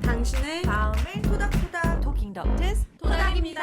당신의 마음을 토닥토닥 토킹 덕트스 토닥입니다.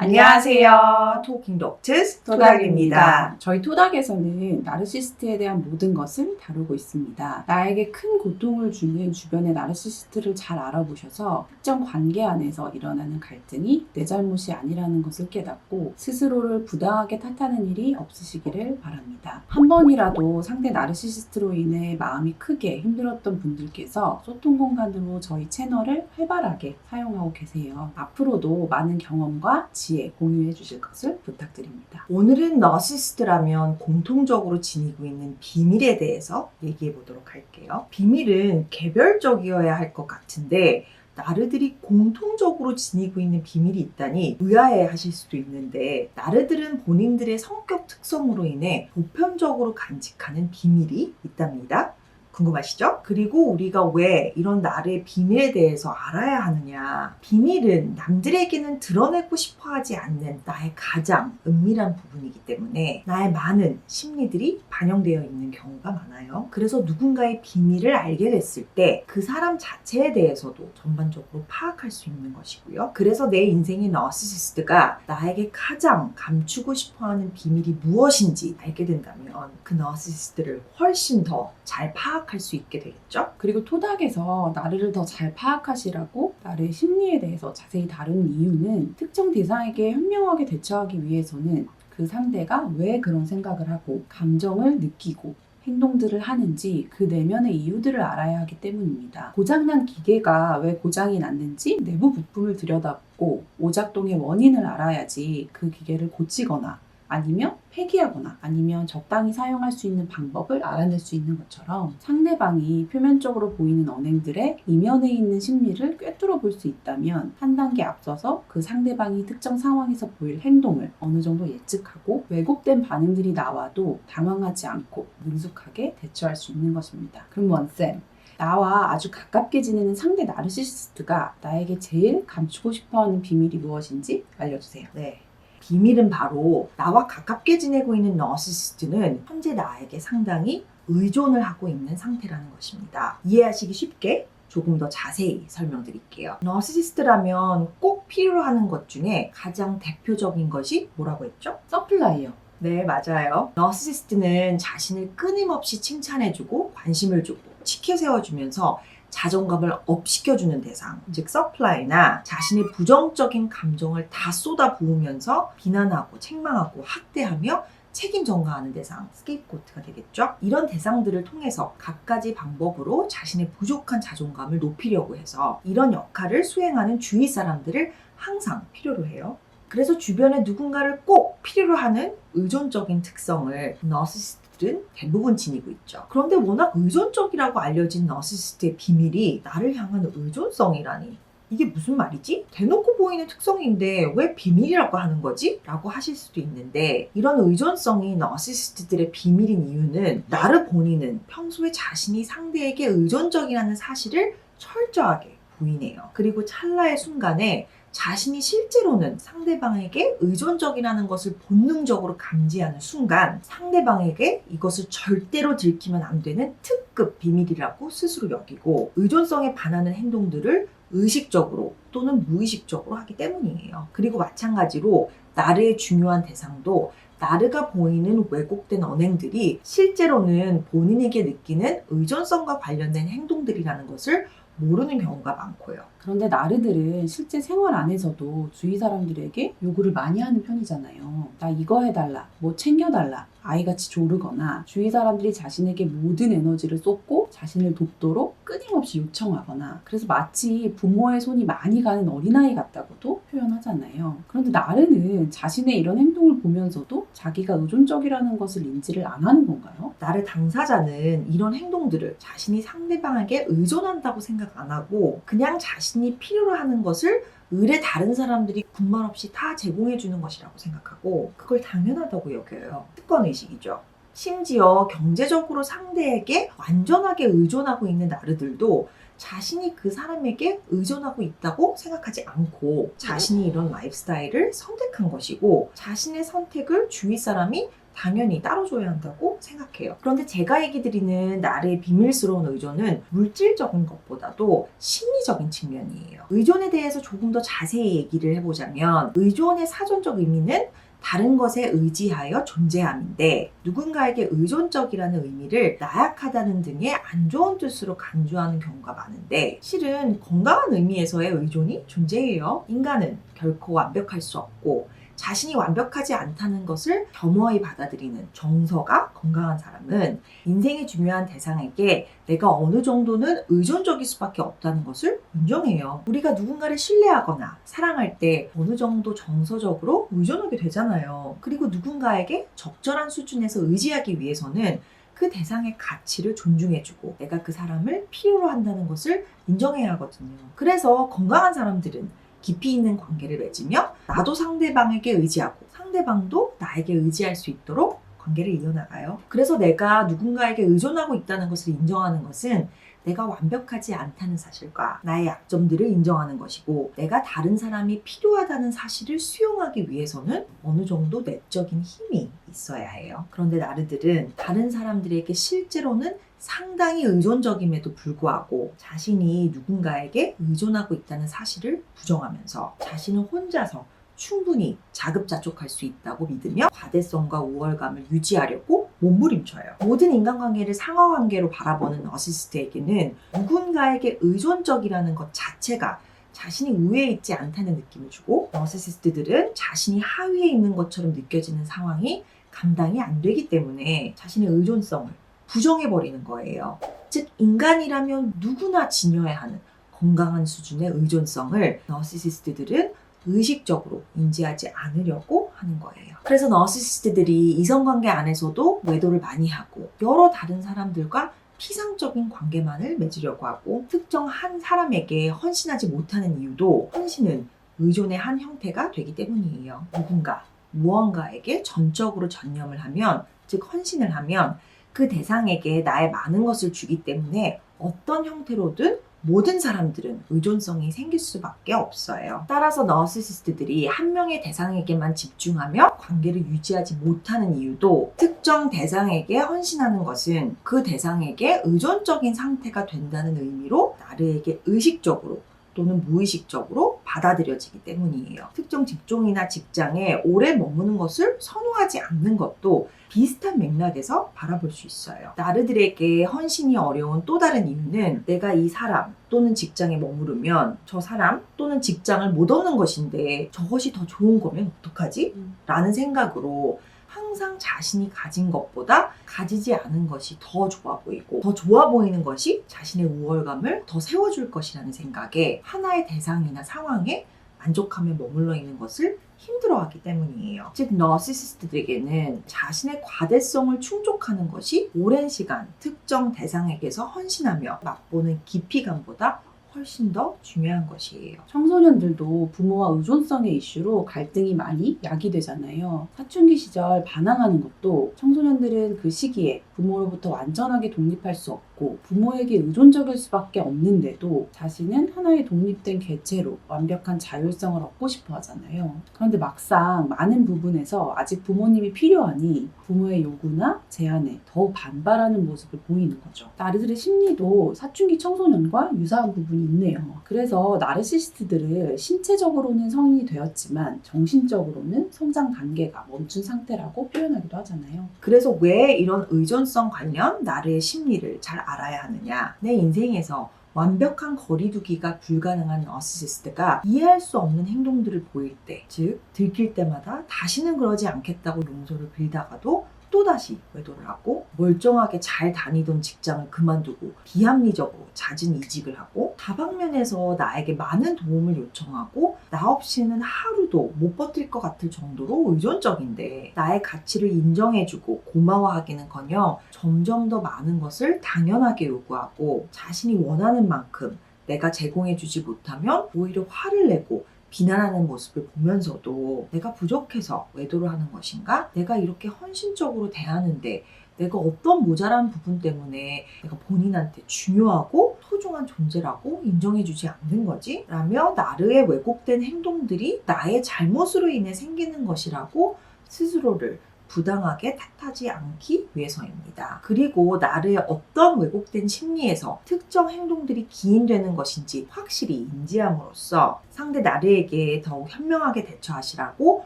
안녕하세요. 토킹 덕트스 토닥입니다. 저희 토닥에서는 나르시스트에 대한 모든 것을 다루고 있습니다. 나에게 큰 고통을 주는 주변의 나르시스트를 잘 알아보셔서 특정 관계 안에서 일어나는 갈등이 내 잘못이 아니라는 것을 깨닫고 스스로를 부당하게 탓하는 일이 없으시기를 바랍니다. 한 번이라도 상대 나르시스트로 인해 마음이 크게 힘들었던 분들께서 소통 공간으로 저희 채널을 활발하게 사용하고 계세요. 앞으로도 많은 경험과 지혜 공유해 주실 것을 부탁드립니다. 오늘은 나르시스트라면 공통적으로 지니고 있는 비밀에 대해서 얘기해 보도록 할게요. 비밀은 개별적이어야 할 것 같은데 나르들이 공통적으로 지니고 있는 비밀이 있다니 의아해 하실 수도 있는데, 나르들은 본인들의 성격 특성으로 인해 보편적으로 간직하는 비밀이 있답니다. 궁금하시죠? 그리고 우리가 왜 이런 나르의 비밀에 대해서 알아야 하느냐. 비밀은 남들에게는 드러내고 싶어 하지 않는 나의 가장 은밀한 부분이기 때문에 나의 많은 심리들이 반영되어 있는 경우가 많아요. 그래서 누군가의 비밀을 알게 됐을 때 그 사람 자체에 대해서도 전반적으로 파악할 수 있는 것이고요. 그래서 내 인생의 나르시시스트가 나에게 가장 감추고 싶어 하는 비밀이 무엇인지 알게 된다면 그 나르시시스트를 훨씬 더 잘 파악할 수 있게 되겠죠? 그리고 토닥에서 나르를 더 잘 파악하시라고 나르의 심리에 대해서 자세히 다루는 이유는 특정 대상에게 현명하게 대처하기 위해서는 그 상대가 왜 그런 생각을 하고 감정을 느끼고 행동들을 하는지 그 내면의 이유들을 알아야 하기 때문입니다. 고장난 기계가 왜 고장이 났는지 내부 부품을 들여다보고 오작동의 원인을 알아야지 그 기계를 고치거나 아니면 폐기하거나 아니면 적당히 사용할 수 있는 방법을 알아낼 수 있는 것처럼 상대방이 표면적으로 보이는 언행들의 이면에 있는 심리를 꿰뚫어 볼 수 있다면 한 단계 앞서서 그 상대방이 특정 상황에서 보일 행동을 어느 정도 예측하고 왜곡된 반응들이 나와도 당황하지 않고 능숙하게 대처할 수 있는 것입니다. 그럼 원쌤, 나와 아주 가깝게 지내는 상대 나르시시스트가 나에게 제일 감추고 싶어하는 비밀이 무엇인지 알려주세요. 네. 비밀은 바로 나와 가깝게 지내고 있는 나르시시스트는 현재 나에게 상당히 의존을 하고 있는 상태라는 것입니다. 이해하시기 쉽게 조금 더 자세히 설명드릴게요. 나르시시스트라면 꼭 필요로 하는 것 중에 가장 대표적인 것이 뭐라고 했죠? 서플라이어. 네, 맞아요. 나르시시스트는 자신을 끊임없이 칭찬해주고 관심을 주고 지켜세워주면서 자존감을 업시켜주는 대상, 즉 서플라이나 자신의 부정적인 감정을 다 쏟아 부으면서 비난하고 책망하고 학대하며 책임 전가하는 대상, 스케이프고트가 되겠죠. 이런 대상들을 통해서 갖가지 방법으로 자신의 부족한 자존감을 높이려고 해서 이런 역할을 수행하는 주위 사람들을 항상 필요로 해요. 그래서 주변에 누군가를 꼭 필요로 하는 의존적인 특성을 나르시시스트는 대부분 지니고 있죠. 그런데 워낙 의존적이라고 알려진 나르시시스트의 비밀이 나를 향한 의존성이라니, 이게 무슨 말이지? 대놓고 보이는 특성인데 왜 비밀이라고 하는 거지? 라고 하실 수도 있는데, 이런 의존성이 나르시시스트들의 비밀인 이유는 나르 본인은 평소에 자신이 상대에게 의존적이라는 사실을 철저하게 부인해요. 그리고 찰나의 순간에 자신이 실제로는 상대방에게 의존적이라는 것을 본능적으로 감지하는 순간 상대방에게 이것을 절대로 들키면 안 되는 특급 비밀이라고 스스로 여기고 의존성에 반하는 행동들을 의식적으로 또는 무의식적으로 하기 때문이에요. 그리고 마찬가지로 나르의 중요한 대상도 나르가 보이는 왜곡된 언행들이 실제로는 본인에게 느끼는 의존성과 관련된 행동들이라는 것을 모르는 경우가 많고요. 그런데 나르들은 실제 생활 안에서도 주위 사람들에게 요구를 많이 하는 편이잖아요. 나 이거 해달라, 뭐 챙겨달라, 아이같이 조르거나 주위 사람들이 자신에게 모든 에너지를 쏟고 자신을 돕도록 끊임없이 요청하거나, 그래서 마치 부모의 손이 많이 가는 어린아이 같다고도 표현하잖아요. 그런데 나르는 자신의 이런 행동을 보면서도 자기가 의존적이라는 것을 인지를 안 하는 건가요? 나르 당사자는 이런 행동들을 자신이 상대방에게 의존한다고 생각 안 하고 그냥 자신이 필요로 하는 것을 을에 다른 사람들이 군말 없이 다 제공해 주는 것이라고 생각하고 그걸 당연하다고 여겨요. 특권의식이죠. 심지어 경제적으로 상대에게 완전하게 의존하고 있는 나르들도 자신이 그 사람에게 의존하고 있다고 생각하지 않고 자신이 이런 라이프 스타일을 선택한 것이고 자신의 선택을 주위 사람이 당연히 따로 줘야 한다고 생각해요. 그런데 제가 얘기 드리는 나르의 비밀스러운 의존은 물질적인 것보다도 심리적인 측면이에요. 의존에 대해서 조금 더 자세히 얘기를 해보자면 의존의 사전적 의미는 다른 것에 의지하여 존재함인데 누군가에게 의존적이라는 의미를 나약하다는 등의 안 좋은 뜻으로 간주하는 경우가 많은데 실은 건강한 의미에서의 의존이 존재해요. 인간은 결코 완벽할 수 없고 자신이 완벽하지 않다는 것을 겸허히 받아들이는 정서가 건강한 사람은 인생의 중요한 대상에게 내가 어느 정도는 의존적일 수밖에 없다는 것을 인정해요. 우리가 누군가를 신뢰하거나 사랑할 때 어느 정도 정서적으로 의존하게 되잖아요. 그리고 누군가에게 적절한 수준에서 의지하기 위해서는 그 대상의 가치를 존중해주고 내가 그 사람을 필요로 한다는 것을 인정해야 하거든요. 그래서 건강한 사람들은 깊이 있는 관계를 맺으며 나도 상대방에게 의지하고 상대방도 나에게 의지할 수 있도록 관계를 이어나가요. 그래서 내가 누군가에게 의존하고 있다는 것을 인정하는 것은 내가 완벽하지 않다는 사실과 나의 약점들을 인정하는 것이고 내가 다른 사람이 필요하다는 사실을 수용하기 위해서는 어느 정도 내적인 힘이 있어야 해요. 그런데 나르들은 다른 사람들에게 실제로는 상당히 의존적임에도 불구하고 자신이 누군가에게 의존하고 있다는 사실을 부정하면서 자신은 혼자서 충분히 자급자족할 수 있다고 믿으며 과대성과 우월감을 유지하려고 몸부림쳐요. 모든 인간관계를 상하관계로 바라보는 너시시스트에게는 누군가에게 의존적이라는 것 자체가 자신이 우위에 있지 않다는 느낌을 주고 너시시스트들은 자신이 하위에 있는 것처럼 느껴지는 상황이 감당이 안 되기 때문에 자신의 의존성을 부정해버리는 거예요. 즉 인간이라면 누구나 지녀야 하는 건강한 수준의 의존성을 너시시스트들은 의식적으로 인지하지 않으려고 하는 거예요. 그래서 너시시스트들이 이성관계 안에서도 외도를 많이 하고 여러 다른 사람들과 피상적인 관계만을 맺으려고 하고 특정 한 사람에게 헌신하지 못하는 이유도 헌신은 의존의 한 형태가 되기 때문이에요. 누군가, 무언가에게 전적으로 전념을 하면, 즉 헌신을 하면 그 대상에게 나의 많은 것을 주기 때문에 어떤 형태로든 모든 사람들은 의존성이 생길 수밖에 없어요. 따라서 너시시스트들이 한 명의 대상에게만 집중하며 관계를 유지하지 못하는 이유도 특정 대상에게 헌신하는 것은 그 대상에게 의존적인 상태가 된다는 의미로 나르에게 의식적으로 또는 무의식적으로 받아들여지기 때문이에요. 특정 직종이나 직장에 오래 머무는 것을 선호하지 않는 것도 비슷한 맥락에서 바라볼 수 있어요. 나르들에게 헌신이 어려운 또 다른 이유는 내가 이 사람 또는 직장에 머무르면 저 사람 또는 직장을 못 얻는 것인데 저것이 더 좋은 거면 어떡하지? 라는 생각으로 항상 자신이 가진 것보다 가지지 않은 것이 더 좋아 보이고 더 좋아 보이는 것이 자신의 우월감을 더 세워줄 것이라는 생각에 하나의 대상이나 상황에 만족하며 머물러 있는 것을 힘들어하기 때문이에요. 즉 너시시스트들에게는 자신의 과대성을 충족하는 것이 오랜 시간 특정 대상에게서 헌신하며 맛보는 깊이감보다 훨씬 더 중요한 것이에요. 청소년들도 부모와 의존성의 이슈로 갈등이 많이 야기되잖아요. 사춘기 시절 반항하는 것도 청소년들은 그 시기에 부모로부터 완전하게 독립할 수 없고 부모에게 의존적일 수밖에 없는데도 자신은 하나의 독립된 개체로 완벽한 자율성을 얻고 싶어 하잖아요. 그런데 막상 많은 부분에서 아직 부모님이 필요하니 부모의 요구나 제안에 더 반발하는 모습을 보이는 거죠. 나르들의 심리도 사춘기 청소년과 유사한 부분이 있네요. 그래서 나르시시스트들을 신체적으로는 성인이 되었지만 정신적으로는 성장 단계가 멈춘 상태라고 표현하기도 하잖아요. 그래서 왜 이런 의존성 관련 나르의 심리를 잘 알아야 하느냐? 내 인생에서 완벽한 거리두기가 불가능한 너시시스트가 이해할 수 없는 행동들을 보일 때, 즉 들킬 때마다 다시는 그러지 않겠다고 용서를 빌다가도 또다시 외도를 하고 멀쩡하게 잘 다니던 직장을 그만두고 비합리적으로 잦은 이직을 하고 다방면에서 나에게 많은 도움을 요청하고 나 없이는 하루도 못 버틸 것 같을 정도로 의존적인데 나의 가치를 인정해주고 고마워하기는커녕 점점 더 많은 것을 당연하게 요구하고 자신이 원하는 만큼 내가 제공해주지 못하면 오히려 화를 내고 비난하는 모습을 보면서도 내가 부족해서 외도를 하는 것인가? 내가 이렇게 헌신적으로 대하는데 내가 어떤 모자란 부분 때문에 내가 본인한테 중요하고 소중한 존재라고 인정해주지 않는 거지? 라며 나르의 왜곡된 행동들이 나의 잘못으로 인해 생기는 것이라고 스스로를 부당하게 탓하지 않기 위해서입니다. 그리고 나를 어떤 왜곡된 심리에서 특정 행동들이 기인되는 것인지 확실히 인지함으로써 상대 나르에게 더욱 현명하게 대처하시라고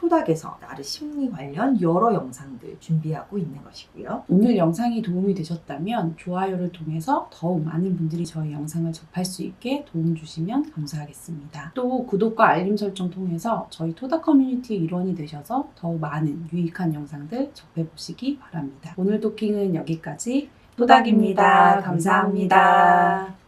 토닥에서 나르 심리 관련 여러 영상들 준비하고 있는 것이고요. 오늘 영상이 도움이 되셨다면 좋아요를 통해서 더욱 많은 분들이 저희 영상을 접할 수 있게 도움 주시면 감사하겠습니다. 또 구독과 알림 설정 통해서 저희 토닥 커뮤니티의 일원이 되셔서 더욱 많은 유익한 영상들 접해보시기 바랍니다. 오늘 토킹은 여기까지. 토닥입니다. 감사합니다.